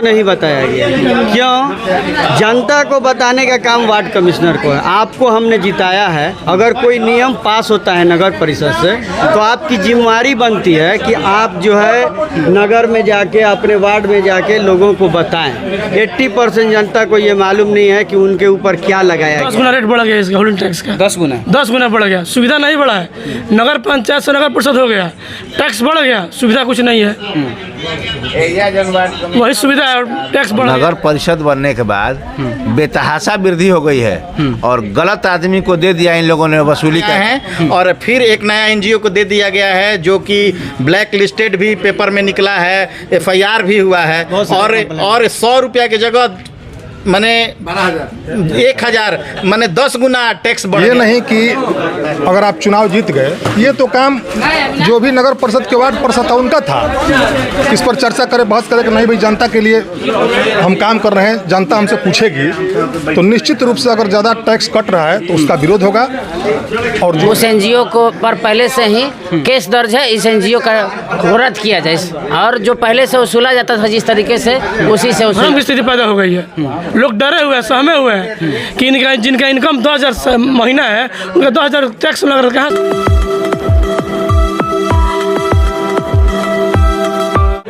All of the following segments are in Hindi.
नहीं बताया गया। क्यों? जनता को बताने का काम वार्ड कमिश्नर को है। आपको हमने जिताया है। अगर कोई नियम पास होता है नगर परिषद से तो आपकी जिम्मेदारी बनती है कि आप जो है नगर में जाके अपने वार्ड में जाके लोगों को बताएं। 80% जनता को ये मालूम नहीं है कि उनके ऊपर क्या लगाया गया। 10 गुना रेट बढ़ गया इसका होल्डिंग टैक्स का। 10 गुना बढ़ गया। सुविधा नहीं बढ़ा है। नगर पंचायत से नगर परिषद हो गया, टैक्स बढ़ गया, सुविधा कुछ नहीं है। वही सुविधा है और टैक्स बढ़ गया। नगर परिषद बनने के बाद बेतहाशा वृद्धि हो गई है और गलत आदमी को दे दिया इन लोगों ने वसूली का है। और फिर एक नया एनजीओ को दे दिया गया है जो कि ब्लैक लिस्टेड भी पेपर में निकला है, FIR भी हुआ है। और 100 रुपया की जगह मैंने 1000 मैंने 10 गुना टैक्स बढ़ ये नहीं कि अगर आप चुनाव जीत गए, ये तो काम जो भी नगर परिषद के वार्ड परिषद था उनका था। इस पर चर्चा करें, बहस करें कि नहीं भाई जनता के लिए हम काम कर रहे हैं, जनता हमसे पूछेगी तो निश्चित रूप से अगर ज़्यादा टैक्स कट रहा है तो उसका विरोध होगा। और जो उस एनजीओ को पर पहले से ही केस दर्ज है, इस एनजीओ का रद्द किया जाए और जो पहले से वसूला जाता था जिस तरीके से उसी से स्थिति पैदा हो गई है। लोग डरे हुए हैं, सहमे हुए हैं कि जिनका इनकम 2000 महीना है उनका 2000 टैक्स लग रहा है।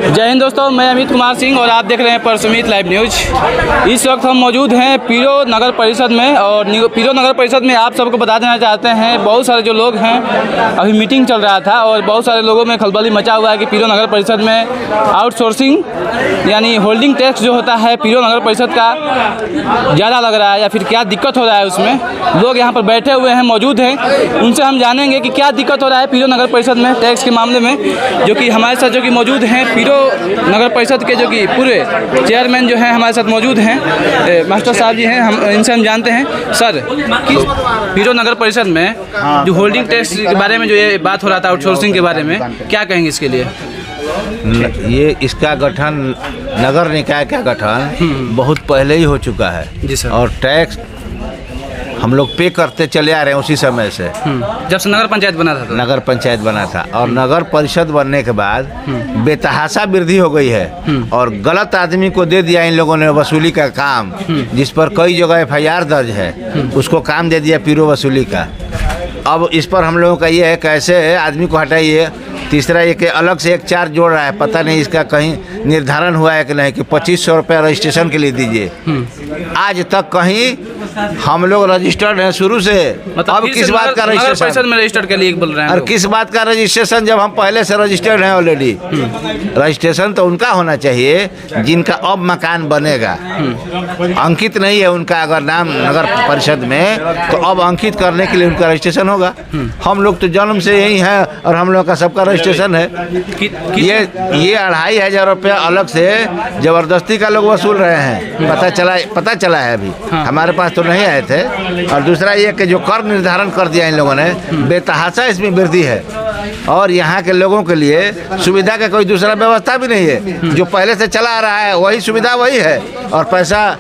जय हिंद दोस्तों, मैं अमित कुमार सिंह और आप देख रहे हैं परसुमित लाइव न्यूज। इस वक्त हम मौजूद हैं पीरो नगर परिषद में और पीरो नगर परिषद में आप सबको बता देना चाहते हैं बहुत सारे जो लोग हैं, अभी मीटिंग चल रहा था और बहुत सारे लोगों में खलबली मचा हुआ है कि पीरो नगर परिषद में आउटसोर्सिंग यानी होल्डिंग टैक्स जो होता है पीरो नगर परिषद का ज़्यादा लग रहा है या फिर क्या दिक्कत हो रहा है। उसमें लोग यहाँ पर बैठे हुए हैं, मौजूद हैं, उनसे हम जानेंगे कि क्या दिक्कत हो रहा है पीरो नगर परिषद में टैक्स के मामले में। जो कि हमारे साथ जो कि मौजूद हैं पीरो नगर परिषद के जो कि पूरे चेयरमैन जो हैं हमारे साथ मौजूद हैं, मास्टर साहब जी हैं, हम इनसे हम जानते हैं। सर, पीरो नगर परिषद में जो होल्डिंग टैक्स के बारे में जो ये बात हो रहा था आउटसोर्सिंग के बारे में, क्या कहेंगे इसके लिए? ये इसका गठन नगर निकाय का गठन बहुत पहले ही हो चुका है जी सर। और टैक्स हम लोग पे करते चले आ रहे हैं उसी समय से, जब से नगर पंचायत बना था। नगर पंचायत बना था और नगर परिषद बनने के बाद बेतहाशा वृद्धि हो गई है और गलत आदमी को दे दिया इन लोगों ने वसूली का काम, जिस पर कई जगह FIR दर्ज है, उसको काम दे दिया पीरो वसूली का। अब इस पर हम लोगों का ये है कैसे आदमी को हटाइए। तीसरा ये कि अलग से एक चार्ज जोड़ रहा है, पता नहीं इसका कहीं निर्धारण हुआ है कि नहीं कि 2500 रुपया रजिस्ट्रेशन के लिए दीजिए। आज तक कहीं हम लोग रजिस्टर्ड हैं शुरू से, मतलब अब किस बात का रजिस्ट्रेशन में रजिस्टर्ड के लिए बोल रहे हैं? और किस बात का रजिस्ट्रेशन जब हम पहले से रजिस्टर्ड हैं ऑलरेडी। रजिस्ट्रेशन तो उनका होना चाहिए जिनका अब मकान बनेगा, अंकित नहीं है उनका अगर नाम नगर परिषद में तो अब अंकित करने के लिए उनका रजिस्ट्रेशन होगा। हम लोग तो जन्म से यही हैं और हम लोग का सबका रजिस्ट्रेशन है। ये 2500 रुपया अलग से जबरदस्ती का लोग वसूल रहे हैं, पता चला है अभी। हमारे पास तो नहीं आए थे। और दूसरा ये कि जो कर निर्धारण कर दिया इन लोगों ने, बेतहाशा इसमें वृद्धि है और यहाँ के लोगों के लिए सुविधा का कोई दूसरा व्यवस्था भी नहीं है। जो पहले से चला आ रहा है वही सुविधा वही है और पैसा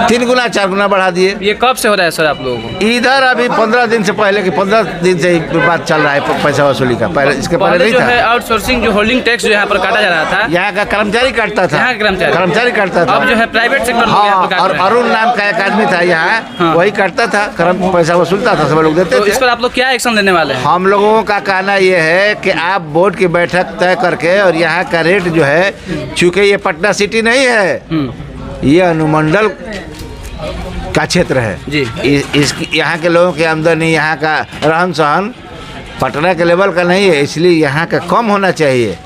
3 गुना 4 गुना बढ़ा दिए। ये कब से हो रहा है सर आप लोगों को? इधर अभी 15 दिन से पहले कि 15 दिन से बात चल रहा है पैसा वसूली का। पहले इसके पहले नहीं जो था। है आउटसोर्सिंग जो होल्डिंग टैक्स जो यहाँ पर काटा जा रहा था, यहाँ का कर्मचारी काटता था, यहाँ कर्मचारी काटता था। अब जो है प्राइवेट सेक्टर और अरुण नाम का एक आदमी था यहाँ, वही काटता था, पैसा वसूलता था, सब लोग देते थे। इस पर आप लोग क्या एक्शन लेने वाले हैं? हम लोगों का कहना ये है कि आप बोर्ड की बैठक तय करके और यहाँ का रेट जो है, चूँकि ये पटना सिटी नहीं है, ये अनुमंडल का क्षेत्र है जी। यहाँ के लोगों की आमदनी, यहाँ का रहन सहन पटना के लेवल का नहीं है, इसलिए यहाँ का कम होना चाहिए।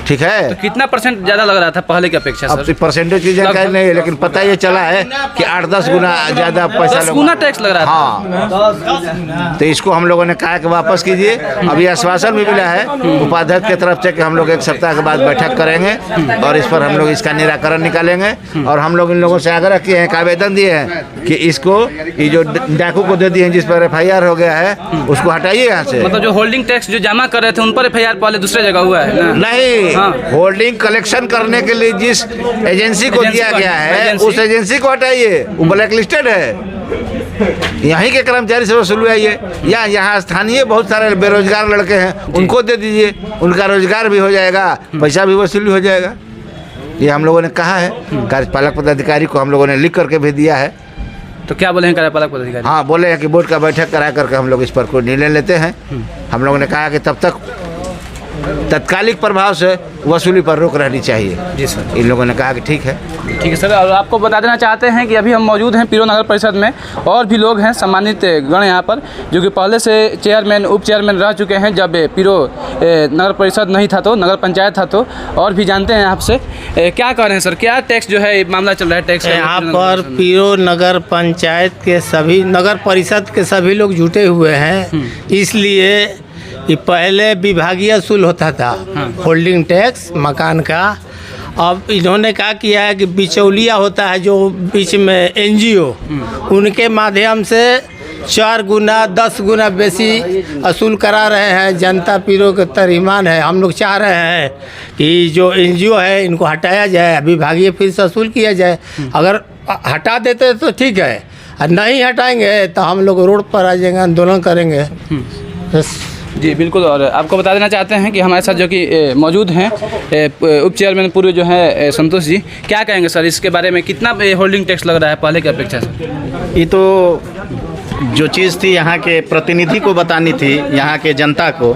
ठीक है। तो कितना % ज़्यादा लग रहा था पहले की अपेक्षा? अब तो परसेंटेज की जानकारी नहीं है, लेकिन पता ये चला है कि 8-10 गुना ज़्यादा पैसा 10 गुना टैक्स लग रहा था। हाँ, तो इसको हम लोगों ने कहा कि वापस कीजिए। अभी आश्वासन भी मिला है उपाध्यक्ष की तरफ से कि हम लोग 1 सप्ताह के बाद बैठक करेंगे और इस पर हम लोग इसका निराकरण निकालेंगे। और हम लोग इन लोगों से आग्रह किए हैं, एक आवेदन दिए हैं कि इसको ये जो डाकू को दे दिए हैं जिस पर FIR हो गया है उसको हटाइए यहाँ से। मतलब जो होल्डिंग टैक्स जो जमा कर रहे थे उन पर FIR पहले दूसरे जगह हुआ है ना? नहीं, होल्डिंग कलेक्शन करने के लिए जिस एजेंसी को दिया गया है उस एजेंसी को हटाइए, वो ब्लैक लिस्टेड है। यहीं के कर्मचारी से वसूल हुआ ये, या यहाँ स्थानीय बहुत सारे बेरोजगार लड़के हैं उनको दे दीजिए, उनका रोजगार भी हो जाएगा, पैसा भी वसूली हो जाएगा। ये हम लोगों ने कहा है, कार्यपालक पदाधिकारी को हम लोगों ने लिख करके भी दिया है। तो क्या बोले हैं कार्यपालक पदाधिकारी? हाँ, बोले हैं कि बोर्ड का बैठक करा करके हम लोग इस पर कोई निर्णय लेते हैं। हम लोगों ने कहा कि तब तक तत्कालिक प्रभाव से वसूली पर रोक रहनी चाहिए। जी सर। इन लोगों ने कहा कि ठीक है। ठीक है सर। और आपको बता देना चाहते हैं कि अभी हम मौजूद हैं पीरो नगर परिषद में, और भी लोग हैं सम्मानित गण यहाँ पर, जो कि पहले से चेयरमैन उप चेयरमैन रह चुके हैं जब पीरो नगर परिषद नहीं था, तो नगर पंचायत था। तो और भी जानते हैं आपसे, क्या कह रहे हैं सर, क्या टैक्स जो है मामला चल रहा है टैक्स यहाँ पर पीरो नगर पंचायत के सभी नगर परिषद के सभी लोग जुटे हुए हैं। इसलिए ये पहले विभागीय असूल होता था, होल्डिंग टैक्स मकान का। अब इन्होंने क्या किया है कि बिचौलिया होता है जो बीच में एनजीओ, उनके माध्यम से 4 गुना 10 गुना बेसी असूल करा रहे हैं। जनता पीरो के तरहीमान है। हम लोग चाह रहे हैं कि जो एनजीओ है इनको हटाया जाए, विभागीय फीस से असूल किया जाए। अगर हटा देते तो ठीक है, और नहीं हटाएंगे तो हम लोग रोड पर आ जाएंगे, आंदोलन करेंगे। बस। जी बिल्कुल। और आपको बता देना चाहते हैं कि हमारे साथ जो कि मौजूद हैं उप चेयरमैन पूर्व जो है संतोष जी, क्या कहेंगे सर इसके बारे में, कितना होल्डिंग टैक्स लग रहा है पहले की अपेक्षा से? ये तो जो चीज़ थी यहाँ के प्रतिनिधि को बतानी थी, यहाँ के जनता को,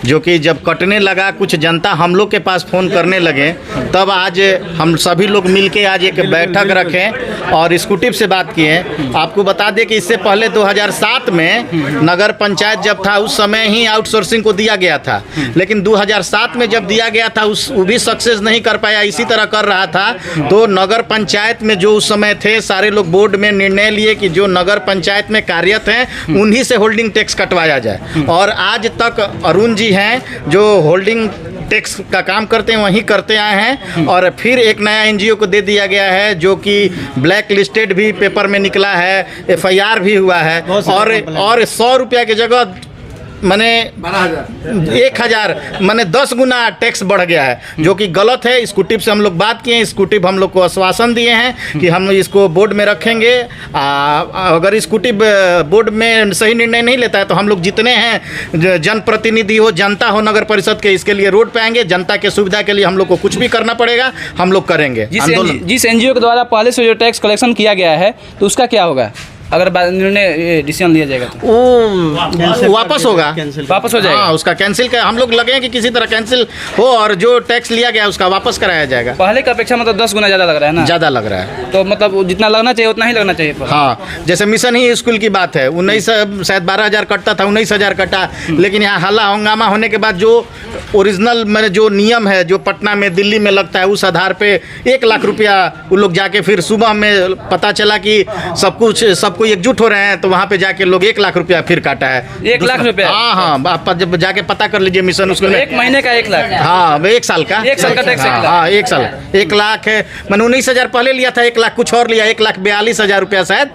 जो कि जब कटने लगा कुछ जनता हम लोग के पास फ़ोन करने लगे, तब आज हम सभी लोग मिलके आज एक बैठक रखें और स्कूटी से बात किए। आपको बता दें कि इससे पहले 2007 में नगर पंचायत जब था उस समय ही आउटसोर्सिंग को दिया गया था, लेकिन 2007 में जब दिया गया था वो भी सक्सेस नहीं कर पाया, इसी तरह कर रहा था। तो नगर पंचायत में जो उस समय थे सारे लोग बोर्ड में निर्णय लिए कि जो नगर पंचायत में कार्यरत हैं उन्हीं से होल्डिंग टैक्स कटवाया जाए। और आज तक अरुण जी हैं जो होल्डिंग टैक्स का काम करते हैं वहीं करते आए हैं। और फिर एक नया एनजीओ को दे दिया गया है जो कि ब्लैक लिस्टेड भी पेपर में निकला है, एफआईआर भी हुआ है। और 100 रुपया की जगह मैंने 1000 मैंने 10 गुना टैक्स बढ़ गया है, जो कि गलत है। स्कूटी से हम लोग बात किए, स्कूटी हम लोग को आश्वासन दिए हैं कि हम इसको बोर्ड में रखेंगे। अगर स्कूटी बोर्ड में सही निर्णय नहीं लेता है तो हम लोग जितने हैं जनप्रतिनिधि हो, जनता हो नगर परिषद के, इसके लिए रोड पे आएंगे। जनता के सुविधा के लिए हम लोग को कुछ भी करना पड़ेगा, हम लोग करेंगे। जिस एनजीओ के द्वारा पहले से जो टैक्स कलेक्शन किया गया है तो उसका क्या होगा अगर निर्णय डिसीजन लिया जाएगा तो? वो वापस होगा, वापस हो जाएगा। हाँ, उसका कैंसिल का हम लोग लगे हैं कि किसी तरह कैंसिल हो और जो टैक्स लिया गया उसका वापस कराया जाएगा। पहले की अपेक्षा मतलब 10 गुना ज़्यादा लग रहा है ना? ज़्यादा लग रहा है। तो मतलब जितना लगना चाहिए उतना ही लगना चाहिए। हाँ, जैसे मिशन ही स्कूल की बात है, 19 शायद 12,000 कटता था, 19,000 कटा। लेकिन यहाँ हल्ला हंगामा होने के बाद जो ओरिजिनल मैंने जो नियम है जो पटना में दिल्ली में लगता है, उस आधार पे 1 लाख रुपया वो लोग जाके फिर सुबह में पता चला कि सब कोई एकजुट हो रहे हैं, तो वहाँ पे जाके लोग 1 लाख रुपया फिर काटा है। 1 लाख रुपया? हाँ, आप जब जाके पता कर लीजिए मिशन स्कूल में। 1 महीने का 1 लाख? हाँ, 1 साल का 1 साल का टैक्स। हाँ, 1 साल 1 लाख है। मैंने 19,000 पहले लिया था, 1 लाख कुछ और लिया, 1,42,000 रुपया शायद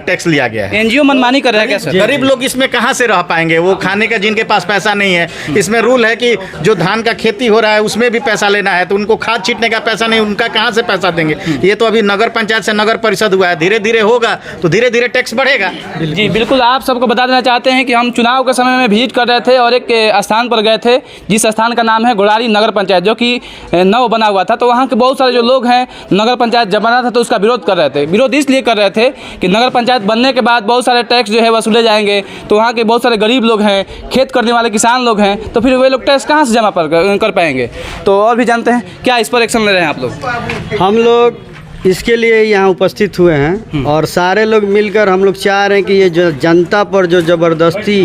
टैक्स लिया गया है। एनजीओ मनमानी कर रहा है क्या सर? गरीब लोग इसमें कहाँ से रह पाएंगे? वो खाने का जिनके पास पैसा नहीं है। इसमें रूल है कि जो धान का खेती हो रहा है उसमें भी पैसा लेना है, तो उनको खाद छींटने का पैसा नहीं, उनका कहाँ से पैसा देंगे? ये तो अभी नगर पंचायत से नगर परिषद हुआ है, धीरे धीरे होगा तो धीरे धीरे टैक्स बढ़ेगा। जी बिल्कुल। आप सबको बता देना चाहते हैं कि हम चुनाव के समय में विजिट कर रहे थे और एक स्थान पर गए थे जिस स्थान का नाम है गोड़ारी नगर पंचायत, जो कि नव बना हुआ था। तो वहाँ के बहुत सारे जो लोग हैं, नगर पंचायत जब बना था तो उसका विरोध कर रहे थे। विरोध इसलिए कर रहे थे कि नगर पंचायत बनने के बाद बहुत सारे टैक्स जो है वसूले जाएंगे, तो वहाँ के बहुत सारे गरीब लोग हैं, खेत करने वाले किसान लोग हैं, तो फिर वे लोग टैक्स कहाँ से जमा कर पाएंगे? तो और भी जानते हैं क्या इस पर एक्शन ले रहे हैं आप लोग? हम लोग इसके लिए यहाँ उपस्थित हुए हैं और सारे लोग मिलकर हम लोग चाह रहे हैं कि ये जो जनता पर जो ज़बरदस्ती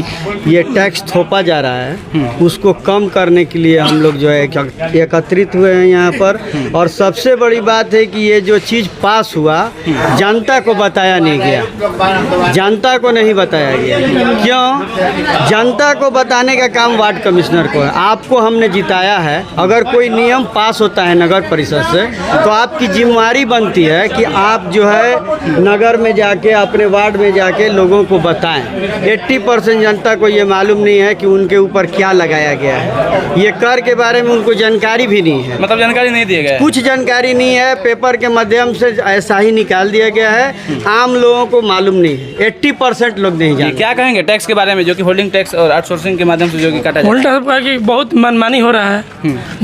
ये टैक्स थोपा जा रहा है उसको कम करने के लिए हम लोग जो है एकत्रित हुए हैं यहाँ पर। और सबसे बड़ी बात है कि ये जो चीज़ पास हुआ जनता को बताया नहीं गया, जनता को नहीं बताया गया। क्यों? जनता को बताने का काम वार्ड कमिश्नर को है। आपको हमने जिताया है, अगर कोई नियम पास होता है नगर परिषद से तो आपकी जिम्मेदारी बनती है कि आप जो है नगर में जाके अपने वार्ड में जाके लोगों को बताएं। 80% जनता को ये मालूम नहीं है कि उनके ऊपर क्या लगाया गया है। ये कर के बारे में उनको जानकारी भी नहीं है, मतलब जानकारी नहीं दिया गया है। कुछ जानकारी नहीं है, पेपर के माध्यम से ऐसा ही निकाल दिया गया है, आम लोगों को मालूम नहीं है। 80% लोग नहीं जानते। क्या कहेंगे टैक्स के बारे में, जो कि होल्डिंग टैक्स और आउटसोर्सिंग के माध्यम से जो कि काटा होल्डिंग टैक्स का कि बहुत मनमानी हो रहा है।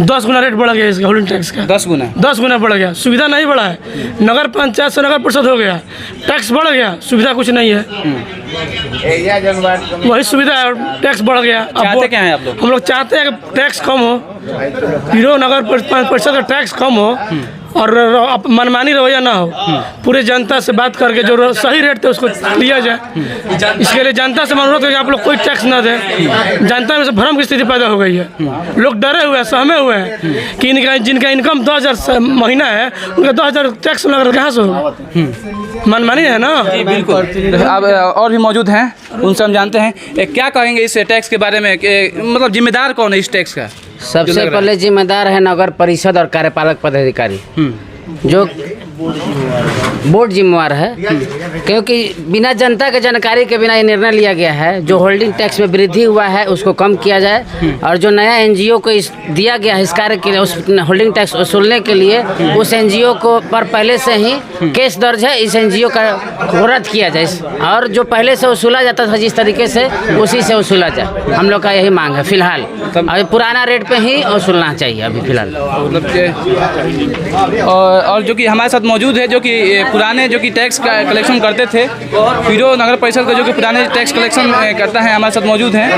10 गुना रेट बढ़ गया इसका, होल्डिंग टैक्स का 10 गुना बढ़ गया। सुविधा नहीं बढ़ा है, नगर पंचायत से नगर परिषद हो गया, टैक्स बढ़ गया, सुविधा कुछ नहीं है। वही सुविधा है और टैक्स बढ़ गया। चाहते क्या हैं आप लोग? हम लोग चाहते हैं कि टैक्स कम हो, पीरो नगर परिषद का टैक्स कम हो और मनमानी रवैया ना हो। पूरे जनता से बात करके जो सही रेट थे उसको लिया जाए। इसके लिए जनता से अनुरोध है कि आप लोग कोई टैक्स ना दें। जनता में से भ्रम की स्थिति पैदा हो गई है, लोग डरे हुए हैं, सहमे हुए हैं कि जिनका इनकम 2000 महीना है उनका 2000 टैक्स लग कहाँ से होगा। मनमानी है ना। बिल्कुल। अब और भी मौजूद हैं, उनसे हम जानते हैं क्या कहेंगे इस टैक्स के बारे में, मतलब जिम्मेदार कौन है इस टैक्स का? सबसे पहले जिम्मेदार है नगर परिषद और कार्यपालक पदाधिकारी, जो बोर्ड जिम्मेवार है, क्योंकि बिना जनता के जानकारी के बिना ये निर्णय लिया गया है। जो होल्डिंग टैक्स में वृद्धि हुआ है उसको कम किया जाए और जो नया एनजीओ को दिया गया है इस कार्य के लिए, उस होल्डिंग टैक्स वसूलने के लिए, उस एनजीओ को पर पहले से ही केस दर्ज है, इस एनजीओ का रद्द किया जाए और जो पहले से वसूला जाता था जिस तरीके से उसी से वसूला जाए। हम लोग का यही मांग है फिलहाल। अभी पुराना रेट पे ही वसूलना चाहिए अभी फिलहाल। और जो कि हमारे साथ मौजूद है, जो कि पुराने जो कि टैक्स का कलेक्शन करते थे, पीरो नगर परिषद का जो कि पुराने टैक्स कलेक्शन करता है, हमारे साथ मौजूद हैं।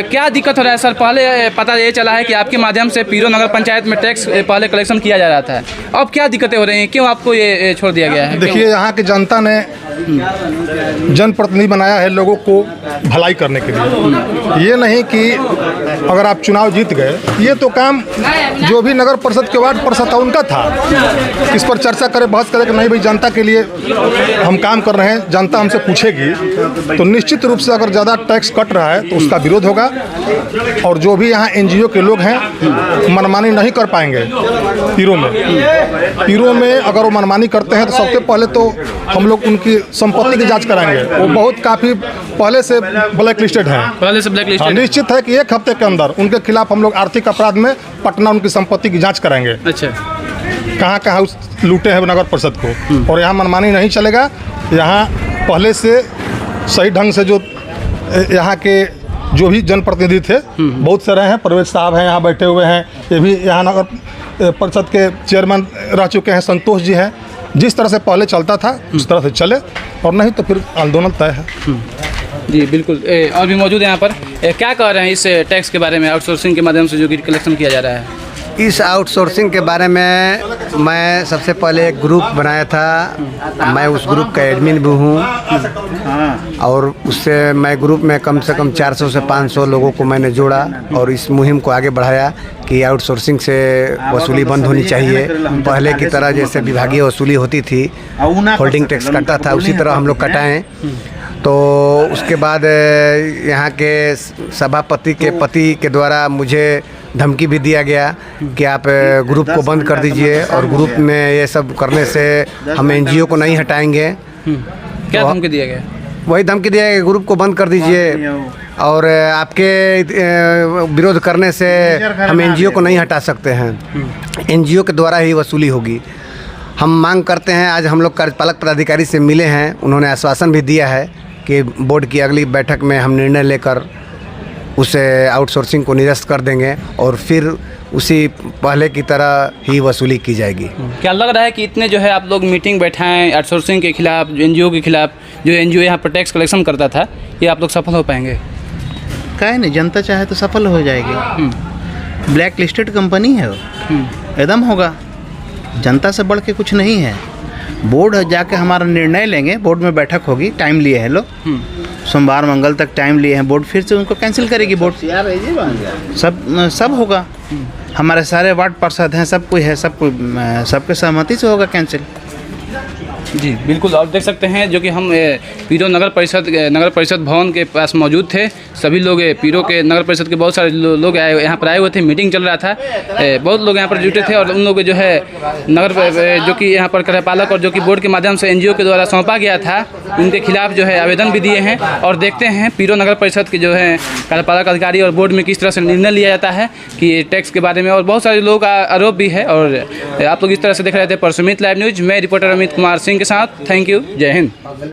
क्या दिक्कत हो रहा है सर? पहले पता ये चला है कि आपके माध्यम से पीरो नगर पंचायत में टैक्स पहले कलेक्शन किया जा रहा था, अब क्या दिक्कतें हो रही हैं? क्यों आपको ये छोड़ दिया गया है? देखिए, यहाँ की जनता ने जनप्रतिनिधि बनाया है लोगों को भलाई करने के लिए। ये नहीं कि अगर आप चुनाव जीत गए, ये तो काम जो भी नगर परिषद के वार्ड परिषद था उनका था। इस पर चर्चा करें, बहस करें कि नहीं भाई जनता के लिए हम काम कर रहे हैं, जनता हमसे पूछेगी तो निश्चित रूप से अगर ज़्यादा टैक्स कट रहा है तो उसका विरोध होगा। और जो भी यहाँ एनजीओ के लोग हैं मनमानी नहीं कर पाएंगे। पीरो में अगर वो मनमानी करते हैं तो सबसे पहले तो हम लोग उनकी संपत्ति की जांच कराएंगे। वो बहुत काफ़ी पहले से ब्लैक लिस्टेड हैं। पहले से ब्लैक लिस्टेड। निश्चित है कि 1 हफ्ते के अंदर उनके खिलाफ हम लोग आर्थिक अपराध में पटना उनकी संपत्ति की जांच कराएंगे। अच्छा, कहाँ लूटे हैं नगर परिषद को। और यहाँ मनमानी नहीं चलेगा। यहाँ पहले से सही ढंग से जो यहाँ के जो भी जनप्रतिनिधि थे बहुत सारे हैं। परवेज साहब हैं यहाँ बैठे हुए हैं, ये भी यहाँ नगर परिषद के चेयरमैन रह चुके हैं। संतोष जी हैं। जिस तरह से पहले चलता था उस तरह से चले, और नहीं तो फिर आंदोलन तय है। जी बिल्कुल। और भी मौजूद है यहाँ पर। क्या कह रहे हैं इस टैक्स के बारे में, आउटसोर्सिंग के माध्यम से जो कि कलेक्शन किया जा रहा है? इस आउटसोर्सिंग के बारे में मैं सबसे पहले एक ग्रुप बनाया था। मैं उस ग्रुप का एडमिन भी हूँ और उससे मैं ग्रुप में कम से कम 400 से 500 लोगों को मैंने जोड़ा और इस मुहिम को आगे बढ़ाया कि आउटसोर्सिंग से वसूली बंद होनी चाहिए। पहले की तरह जैसे विभागीय वसूली होती थी, होल्डिंग टैक्स कटता था, उसी तरह हम लोग कटाएँ। तो उसके बाद यहाँ के सभापति के पति के द्वारा मुझे धमकी भी दिया गया कि आप ग्रुप को बंद कर दीजिए और ग्रुप में ये सब करने से हम एनजीओ को नहीं हटाएंगे। क्या तो धमकी दिया गया? वही धमकी दिया गया कि ग्रुप को बंद कर दीजिए और आपके विरोध करने से हम एनजीओ को नहीं हटा सकते हैं, एनजीओ के द्वारा ही वसूली होगी। हम मांग करते हैं, आज हम लोग कार्यपालक पदाधिकारी से मिले हैं, उन्होंने आश्वासन भी दिया है कि बोर्ड की अगली बैठक में हम निर्णय लेकर उसे आउटसोर्सिंग को निरस्त कर देंगे और फिर उसी पहले की तरह ही वसूली की जाएगी। क्या लग रहा है कि इतने जो है आप लोग मीटिंग बैठाएं आउटसोर्सिंग के खिलाफ, एनजीओ के खिलाफ, जो एनजीओ यहाँ पर टैक्स कलेक्शन करता था, ये आप लोग सफल हो पाएंगे? काहे नहीं, जनता चाहे तो सफल हो जाएगी। ब्लैक लिस्टेड कंपनी है वो, एकदम होगा। जनता से बढ़ के कुछ नहीं है। बोर्ड जाके हमारा निर्णय लेंगे, बोर्ड में बैठक होगी, टाइम लिए हैं लोग, सोमवार मंगल तक टाइम लिए हैं बोर्ड, फिर से उनको कैंसिल करेगी बोर्ड। सब होगा। हमारे सारे वार्ड पार्षद हैं, सब कोई है, सब कोई सबके सहमति से होगा कैंसिल। जी बिल्कुल, और देख सकते हैं जो कि हम पीरो नगर परिषद भवन के पास मौजूद थे। सभी लोग पीरो के नगर परिषद के बहुत सारे लोग यहाँ पर आए हुए थे, मीटिंग चल रहा था, बहुत लोग यहाँ पर जुटे थे और उन लोग जो है जो कि यहाँ पर कार्यपालक और जो कि बोर्ड के माध्यम से NGO के द्वारा सौंपा गया था, उनके खिलाफ जो है आवेदन भी दिए हैं। और देखते हैं पीरो नगर परिषद के जो है कार्यपालक अधिकारी और बोर्ड में किस तरह से निर्णय लिया जाता है कि टैक्स के बारे में, और बहुत सारे लोगों का आरोप भी है। और आप लोग इस तरह से देख रहे थे परसुमित लाइव न्यूज, मैं रिपोर्टर अमित कुमार सिंह के साथ। थैंक यू, जय हिंद।